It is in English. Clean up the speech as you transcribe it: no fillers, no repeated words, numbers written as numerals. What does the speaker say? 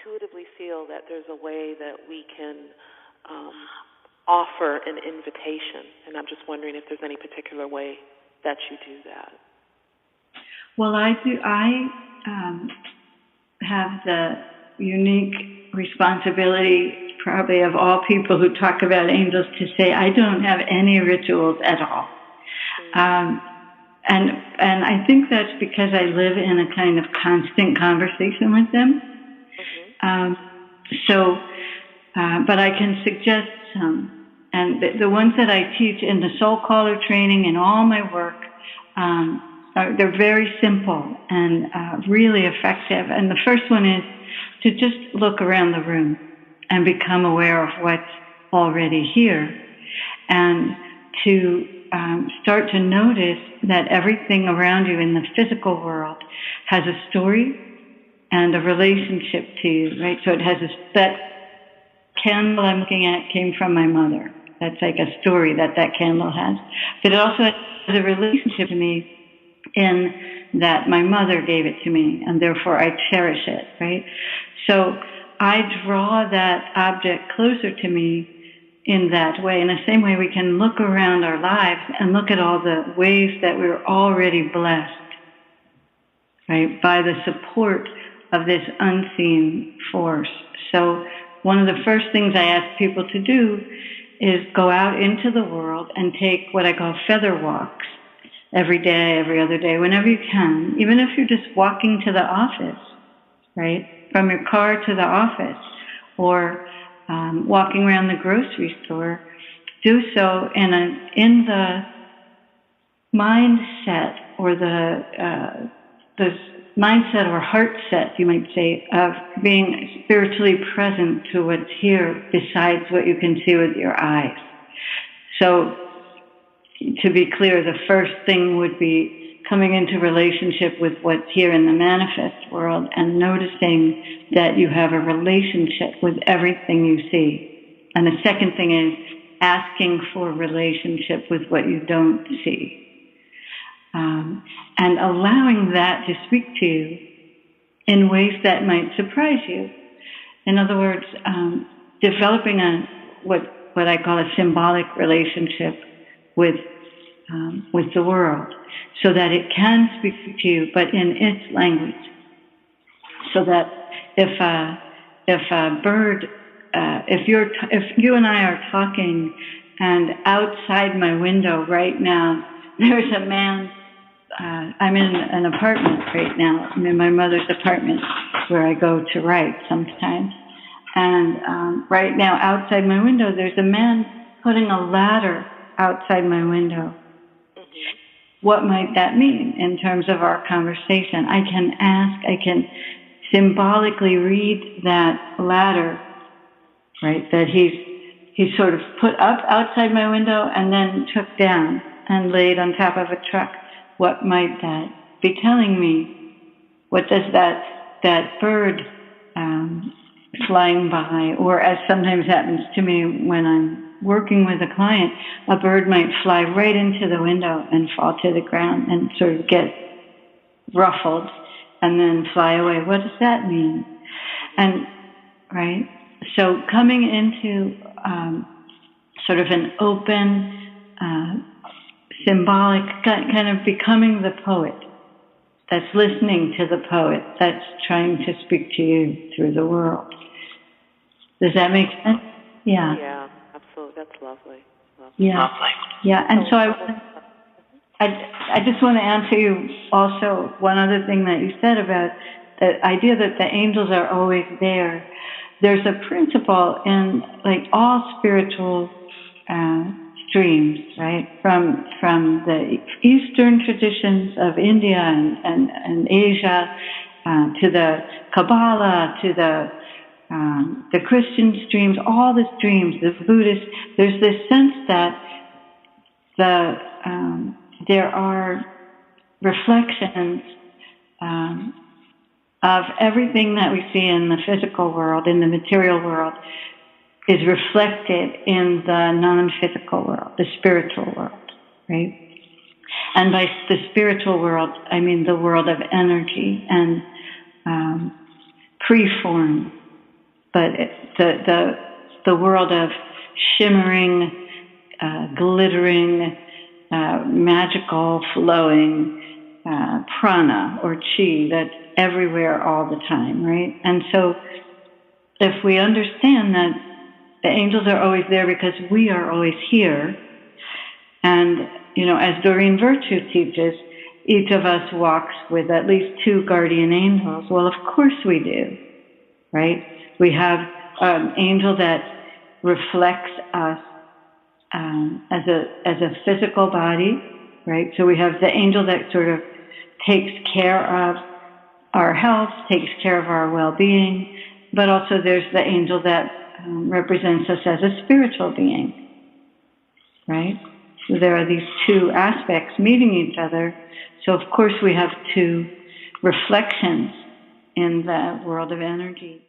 intuitively feel that there's a way that we can offer an invitation, and I'm just wondering if there's any particular way that you do that. Well, I do. I have the unique responsibility, probably of all people who talk about angels, to say I don't have any rituals at all. And I think that's because I live in a kind of constant conversation with them. But I can suggest some. And the ones that I teach in the Soul Caller training and all my work, they're very simple and really effective. And the first one is to just look around the room and become aware of what's already here, and to start to notice that everything around you in the physical world has a story and a relationship to you, right? So it has that candle I'm looking at came from my mother. That's like a story that candle has. But it also has a relationship to me in that my mother gave it to me, and therefore I cherish it, right? So I draw that object closer to me in that way. In the same way, we can look around our lives and look at all the ways that we're already blessed, right, by the support of this unseen force. So one of the first things I ask people to do is go out into the world and take what I call feather walks every day, every other day, whenever you can, even if you're just walking to the office, right, from your car to the office, or walking around the grocery store. Do so in the mindset, or the mindset or heart set, you might say, of being spiritually present to what's here besides what you can see with your eyes. So, to be clear, the first thing would be coming into relationship with what's here in the manifest world and noticing that you have a relationship with everything you see. And the second thing is asking for relationship with what you don't see. And allowing that to speak to you in ways that might surprise you. In other words, developing what I call a symbolic relationship with the world, so that it can speak to you, but in its language. So that if a bird, if you and I are talking, and outside my window right now there's a man. I'm in an apartment right now. I'm in my mother's apartment where I go to write sometimes. And right now, outside my window, there's a man putting a ladder outside my window. What might that mean in terms of our conversation? I can symbolically read that ladder, right, that he's sort of put up outside my window and then took down and laid on top of a truck. What might that be telling me? What does that bird flying by, or as sometimes happens to me when I'm working with a client, a bird might fly right into the window and fall to the ground and sort of get ruffled and then fly away. What does that mean? And, right, so coming into sort of an open, symbolic, kind of becoming the poet that's listening to the poet that's trying to speak to you through the world. Does that make sense? Yeah. Yeah, absolutely. That's lovely. Yeah. Lovely. Yeah, and so I just want to answer you also one other thing that you said about the idea that the angels are always there. There's a principle in like all spiritual streams, right? From the Eastern traditions of India and Asia, to the Kabbalah, to the Christian streams, all the streams, the Buddhist. There's this sense that there are reflections of everything that we see in the physical world, in the material world, is reflected in the non-physical world, the spiritual world, right? And by the spiritual world, I mean the world of energy and pre-form, but the world of shimmering, glittering, magical, flowing prana or chi that's everywhere all the time, right? And so if we understand that the angels are always there because we are always here, and, as Doreen Virtue teaches, each of us walks with at least 2 guardian angels. Well, of course we do, right? We have an angel that reflects us as a physical body, right? So we have the angel that sort of takes care of our health, takes care of our well-being, but also there's the angel that represents us as a spiritual being, right? So there are these 2 aspects meeting each other. So of course we have 2 reflections in the world of energy.